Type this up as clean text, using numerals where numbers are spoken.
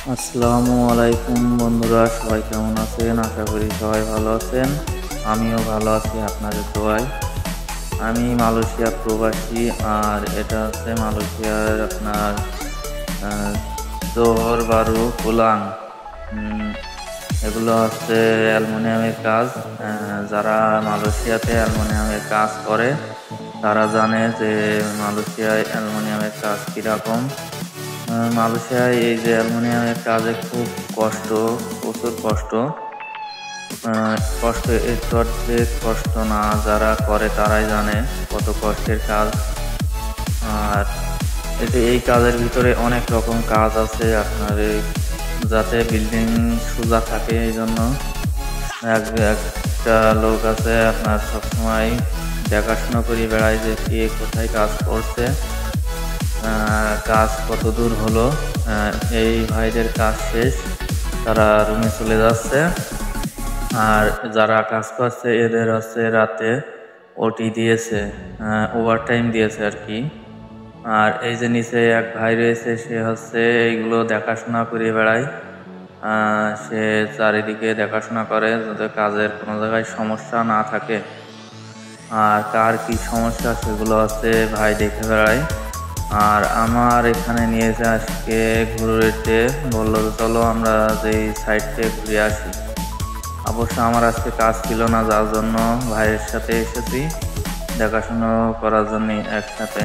আসসালামু আলাইকুম বন্ধুরা, সবাই কেমন আছেন? আশা করি সবাই ভালো আছেন। আমিও ভালো আছি আপনাদের দোয়ায়। আমি মালয়েশিয়া প্রবাসী, আর এটা হচ্ছে মালয়েশিয়ার আপনার জোহর বারু কুলাং। উম, এগুলো হচ্ছে অ্যালুমিনিয়ামের কাজ। যারা মালয়েশিয়াতে অ্যালুমিনিয়ামের কাজ করে তারা জানে যে মালয়েশিয়ায় অ্যালুমিনিয়ামের কাজ কীরকম। মালয়েশিয়ায় এই যে অ্যালুমিনিয়ামের কাজে খুব কষ্ট, প্রচুর কষ্ট। কষ্ট একটু অর্ধেক কষ্ট না, যারা করে তারাই জানে কত কষ্টের কাজ। আর এই কাজের ভিতরে অনেক রকম কাজ আছে আপনার, যাতে বিল্ডিং সোজা থাকে এই জন্য একটা লোক আছে আপনার সবসময় দেখাশোনা করে বেড়ায় যে কে কোথায় কাজ করছে, কাজ কত দূর হলো। এই ভাইদের কাজ শেষ, তারা রুমে চলে যাচ্ছে। আর যারা কাজ করছে এদের হচ্ছে রাতে ওটি দিয়েছে, ওভার টাইম দিয়েছে আর কি। আর এই যে নিচে এক ভাই রয়েছে, সে হচ্ছে এইগুলো দেখাশোনা করে বেড়ায়। সে চারিদিকে দেখাশোনা করে যাতে কাজের কোনো জায়গায় সমস্যা না থাকে। আর কার কি সমস্যা সেগুলো হচ্ছে ভাই দেখে বেড়ায়। আর আমার এখানে নিয়েছে আজকে ঘুরতে, বললো চলো আমরা যেই সাইড থেকে ঘুরে আসি। অবশ্য আমার আজকে কাজ ছিল না, যার জন্য ভাইয়ের সাথে এসেছি দেখাশুনো করার জন্য একসাথে।